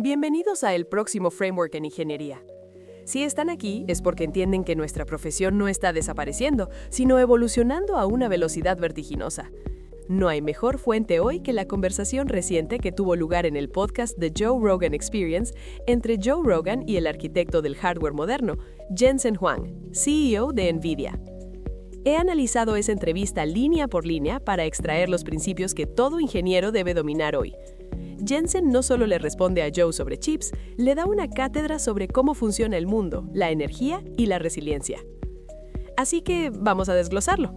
Bienvenidos a el próximo Framework en Ingeniería. Si están aquí es porque entienden que nuestra profesión no está desapareciendo, sino evolucionando a una velocidad vertiginosa. No hay mejor fuente hoy que la conversación reciente que tuvo lugar en el podcast The Joe Rogan Experience entre Joe Rogan y el arquitecto del hardware moderno, Jensen Huang, CEO de NVIDIA. He analizado esa entrevista línea por línea para extraer los principios que todo ingeniero debe dominar hoy. Jensen no solo le responde a Joe sobre chips, le da una cátedra sobre cómo funciona el mundo, la energía y la resiliencia. Así que vamos a desglosarlo.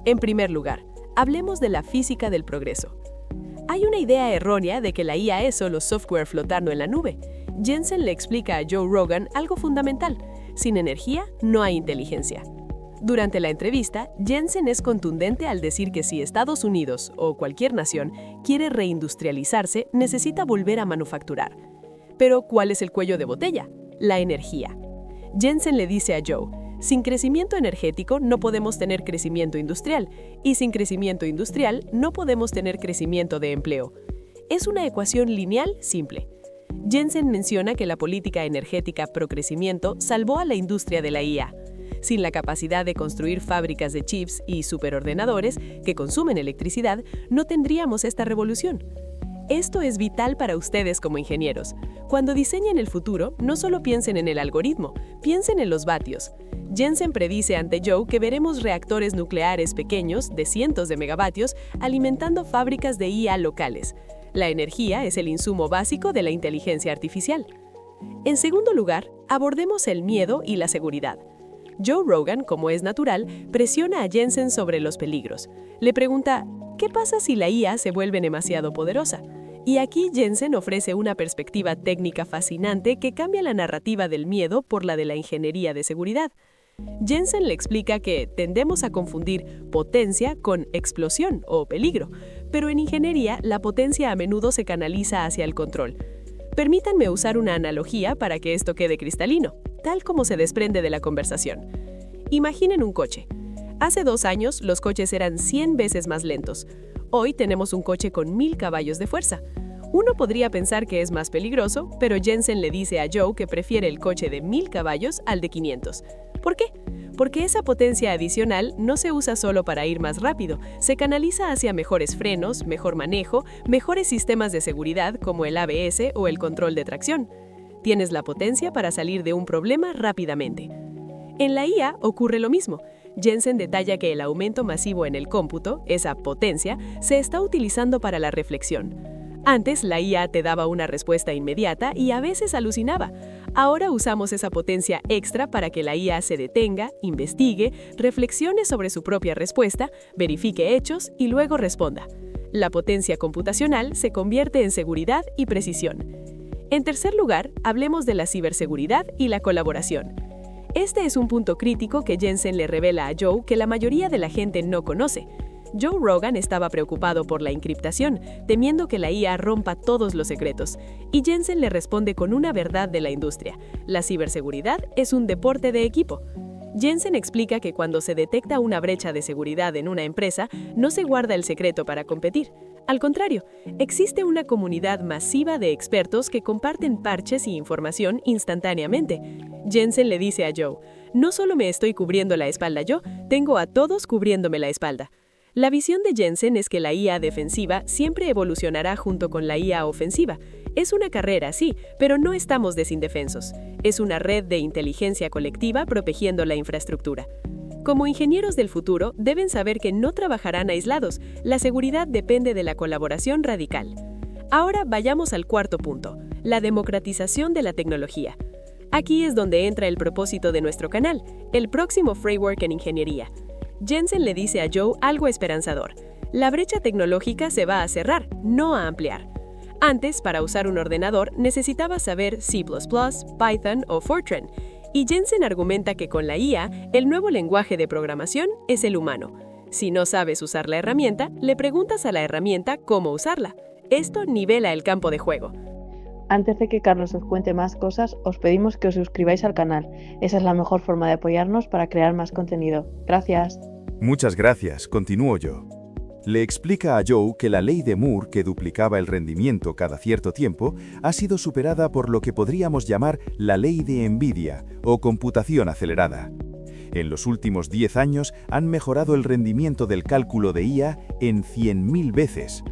En primer lugar, hablemos de la física del progreso. Hay una idea errónea de que la IA es solo software flotando en la nube. Jensen le explica a Joe Rogan algo fundamental: sin energía no hay inteligencia. Durante la entrevista, Jensen es contundente al decir que si Estados Unidos o cualquier nación quiere reindustrializarse, necesita volver a manufacturar. Pero, ¿cuál es el cuello de botella? La energía. Jensen le dice a Joe, sin crecimiento energético no podemos tener crecimiento industrial, y sin crecimiento industrial no podemos tener crecimiento de empleo. Es una ecuación lineal simple. Jensen menciona que la política energética pro crecimiento salvó a la industria de la IA. Sin la capacidad de construir fábricas de chips y superordenadores que consumen electricidad, no tendríamos esta revolución. Esto es vital para ustedes como ingenieros. Cuando diseñen el futuro, no solo piensen en el algoritmo, piensen en los vatios. Jensen predice ante Joe que veremos reactores nucleares pequeños de cientos de megavatios alimentando fábricas de IA locales. La energía es el insumo básico de la inteligencia artificial. En segundo lugar, abordemos el miedo y la seguridad. Joe Rogan, como es natural, presiona a Jensen sobre los peligros. Le pregunta, ¿qué pasa si la IA se vuelve demasiado poderosa? Y aquí Jensen ofrece una perspectiva técnica fascinante que cambia la narrativa del miedo por la de la ingeniería de seguridad. Jensen le explica que tendemos a confundir potencia con explosión o peligro, pero en ingeniería la potencia a menudo se canaliza hacia el control. Permítanme usar una analogía para que esto quede cristalino, tal como se desprende de la conversación. Imaginen un coche. Hace 2 años los coches eran 100 veces más lentos. Hoy tenemos un coche con 1000 caballos de fuerza. Uno podría pensar que es más peligroso, pero Jensen le dice a Joe que prefiere el coche de 1000 caballos al de 500. ¿Por qué? Porque esa potencia adicional no se usa solo para ir más rápido, se canaliza hacia mejores frenos, mejor manejo, mejores sistemas de seguridad como el ABS o el control de tracción. Tienes la potencia para salir de un problema rápidamente. En la IA ocurre lo mismo. Jensen detalla que el aumento masivo en el cómputo, esa potencia, se está utilizando para la reflexión. Antes la IA te daba una respuesta inmediata y a veces alucinaba. Ahora usamos esa potencia extra para que la IA se detenga, investigue, reflexione sobre su propia respuesta, verifique hechos y luego responda. La potencia computacional se convierte en seguridad y precisión. En tercer lugar, hablemos de la ciberseguridad y la colaboración. Este es un punto crítico que Jensen le revela a Joe que la mayoría de la gente no conoce. Joe Rogan estaba preocupado por la encriptación, temiendo que la IA rompa todos los secretos, y Jensen le responde con una verdad de la industria: la ciberseguridad es un deporte de equipo. Jensen explica que cuando se detecta una brecha de seguridad en una empresa, no se guarda el secreto para competir. Al contrario, existe una comunidad masiva de expertos que comparten parches y información instantáneamente. Jensen le dice a Joe, no solo me estoy cubriendo la espalda yo, tengo a todos cubriéndome la espalda. La visión de Jensen es que la IA defensiva siempre evolucionará junto con la IA ofensiva. Es una carrera, sí, pero no estamos desindefensos. Es una red de inteligencia colectiva protegiendo la infraestructura. Como ingenieros del futuro, deben saber que no trabajarán aislados. La seguridad depende de la colaboración radical. Ahora vayamos al cuarto punto, la democratización de la tecnología. Aquí es donde entra el propósito de nuestro canal, el próximo Framework en Ingeniería. Jensen le dice a Joe algo esperanzador. La brecha tecnológica se va a cerrar, no a ampliar. Antes, para usar un ordenador, necesitabas saber C++, Python o Fortran. Y Jensen argumenta que con la IA, el nuevo lenguaje de programación es el humano. Si no sabes usar la herramienta, le preguntas a la herramienta cómo usarla. Esto nivela el campo de juego. Antes de que Carlos os cuente más cosas, os pedimos que os suscribáis al canal. Esa es la mejor forma de apoyarnos para crear más contenido. Gracias. Muchas gracias, continúo yo. Le explica a Joe que la ley de Moore, que duplicaba el rendimiento cada cierto tiempo, ha sido superada por lo que podríamos llamar la ley de NVIDIA, o computación acelerada. En los últimos 10 años han mejorado el rendimiento del cálculo de IA en 100.000 veces.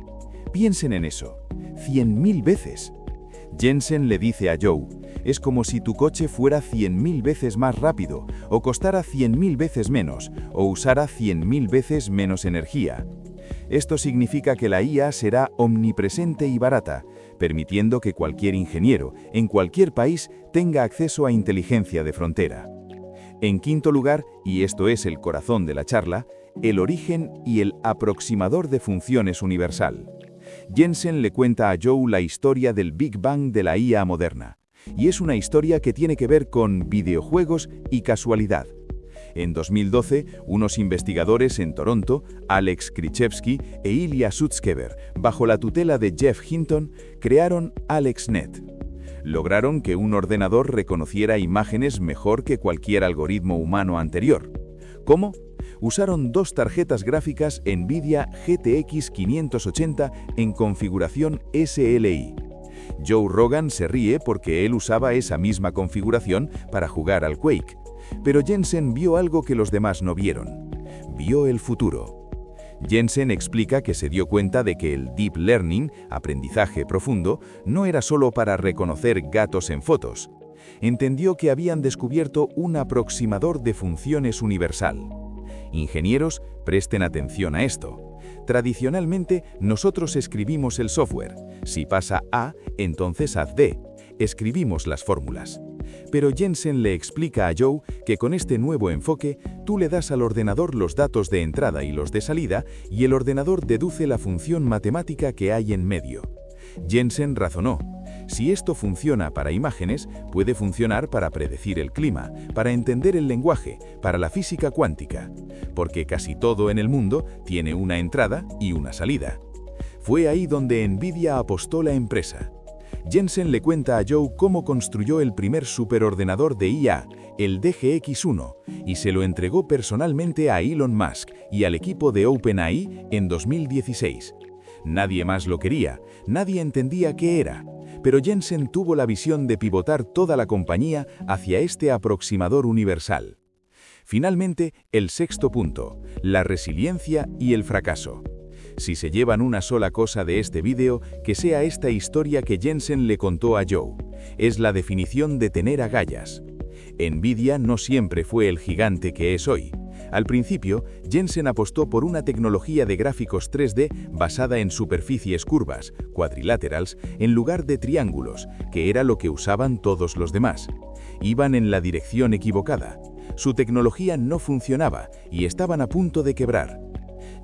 Piensen en eso, 100.000 veces. Jensen le dice a Joe, es como si tu coche fuera 100.000 veces más rápido, o costara 100.000 veces menos, o usara 100.000 veces menos energía. Esto significa que la IA será omnipresente y barata, permitiendo que cualquier ingeniero, en cualquier país, tenga acceso a inteligencia de frontera. En quinto lugar, y esto es el corazón de la charla, el origen y el aproximador de funciones universal. Jensen le cuenta a Joe la historia del Big Bang de la IA moderna, y es una historia que tiene que ver con videojuegos y casualidad. En 2012, unos investigadores en Toronto, Alex Krichevsky e Ilya Sutskever, bajo la tutela de Jeff Hinton, crearon AlexNet. Lograron que un ordenador reconociera imágenes mejor que cualquier algoritmo humano anterior. ¿Cómo? Usaron dos tarjetas gráficas NVIDIA GTX 580 en configuración SLI. Joe Rogan se ríe porque él usaba esa misma configuración para jugar al Quake. Pero Jensen vio algo que los demás no vieron. Vio el futuro. Jensen explica que se dio cuenta de que el Deep Learning, aprendizaje profundo, no era solo para reconocer gatos en fotos. Entendió que habían descubierto un aproximador de funciones universal. Ingenieros, presten atención a esto. Tradicionalmente, nosotros escribimos el software. Si pasa A, entonces haz D. Escribimos las fórmulas. Pero Jensen le explica a Joe que con este nuevo enfoque, tú le das al ordenador los datos de entrada y los de salida, y el ordenador deduce la función matemática que hay en medio. Jensen razonó, si esto funciona para imágenes, puede funcionar para predecir el clima, para entender el lenguaje, para la física cuántica, porque casi todo en el mundo tiene una entrada y una salida. Fue ahí donde NVIDIA apostó la empresa. Jensen le cuenta a Joe cómo construyó el primer superordenador de IA, el DGX-1, y se lo entregó personalmente a Elon Musk y al equipo de OpenAI en 2016. Nadie más lo quería, nadie entendía qué era, pero Jensen tuvo la visión de pivotar toda la compañía hacia este aproximador universal. Finalmente, el sexto punto, la resiliencia y el fracaso. Si se llevan una sola cosa de este vídeo, que sea esta historia que Jensen le contó a Joe. Es la definición de tener agallas. NVIDIA no siempre fue el gigante que es hoy. Al principio, Jensen apostó por una tecnología de gráficos 3D basada en superficies curvas, quadrilaterals, en lugar de triángulos, que era lo que usaban todos los demás. Iban en la dirección equivocada. Su tecnología no funcionaba y estaban a punto de quebrar.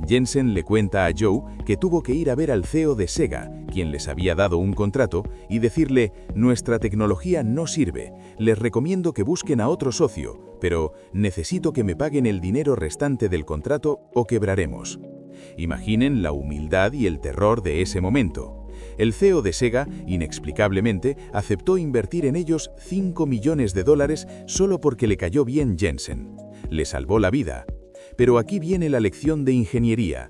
Jensen le cuenta a Joe que tuvo que ir a ver al CEO de Sega, quien les había dado un contrato, y decirle, nuestra tecnología no sirve, les recomiendo que busquen a otro socio, pero necesito que me paguen el dinero restante del contrato o quebraremos. Imaginen la humildad y el terror de ese momento. El CEO de Sega, inexplicablemente, aceptó invertir en ellos $5 millones solo porque le cayó bien Jensen. Le salvó la vida. Pero aquí viene la lección de ingeniería.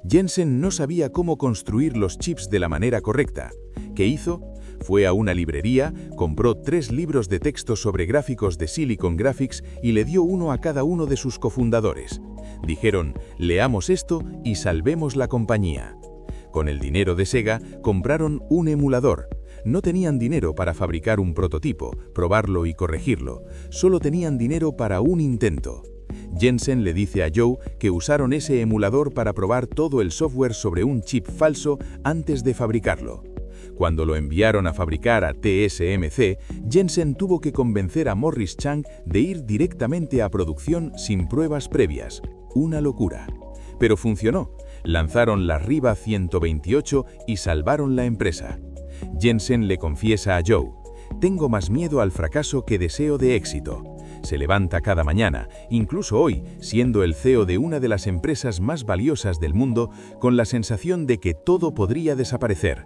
Jensen no sabía cómo construir los chips de la manera correcta. ¿Qué hizo? Fue a una librería, compró 3 libros de texto sobre gráficos de Silicon Graphics y le dio uno a cada uno de sus cofundadores. Dijeron, leamos esto y salvemos la compañía. Con el dinero de Sega, compraron un emulador. No tenían dinero para fabricar un prototipo, probarlo y corregirlo. Solo tenían dinero para un intento. Jensen le dice a Joe que usaron ese emulador para probar todo el software sobre un chip falso antes de fabricarlo. Cuando lo enviaron a fabricar a TSMC, Jensen tuvo que convencer a Morris Chang de ir directamente a producción sin pruebas previas. Una locura. Pero funcionó. Lanzaron la Riva 128 y salvaron la empresa. Jensen le confiesa a Joe, tengo más miedo al fracaso que deseo de éxito. Se levanta cada mañana, incluso hoy, siendo el CEO de una de las empresas más valiosas del mundo, con la sensación de que todo podría desaparecer.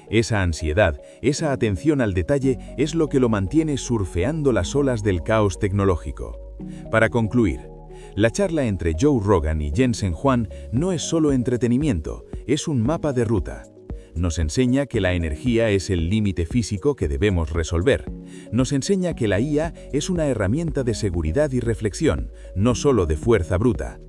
Esa ansiedad, esa atención al detalle es lo que lo mantiene surfeando las olas del caos tecnológico. Para concluir, La charla entre Joe Rogan y Jensen Huang no es solo entretenimiento, es un mapa de ruta. Nos enseña que la energía es el límite físico que debemos resolver. Nos enseña que la IA es una herramienta de seguridad y reflexión, no solo de fuerza bruta.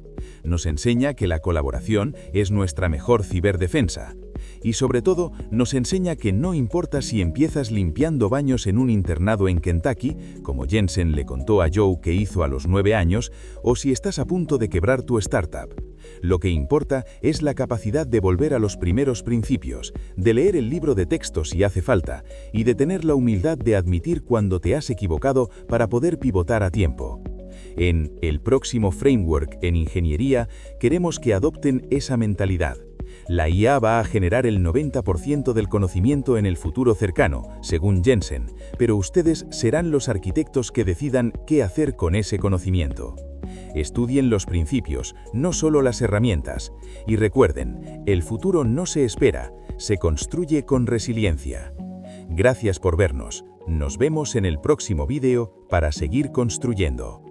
Nos enseña que la colaboración es nuestra mejor ciberdefensa. Y sobre todo, nos enseña que no importa si empiezas limpiando baños en un internado en Kentucky, como Jensen le contó a Joe que hizo a los 9 años, o si estás a punto de quebrar tu startup. Lo que importa es la capacidad de volver a los primeros principios, de leer el libro de texto si hace falta, y de tener la humildad de admitir cuando te has equivocado para poder pivotar a tiempo. En el próximo framework en ingeniería, queremos que adopten esa mentalidad. La IA va a generar el 90% del conocimiento en el futuro cercano, según Jensen, pero ustedes serán los arquitectos que decidan qué hacer con ese conocimiento. Estudien los principios, no solo las herramientas. Y recuerden, el futuro no se espera, se construye con resiliencia. Gracias por vernos. Nos vemos en el próximo vídeo para seguir construyendo.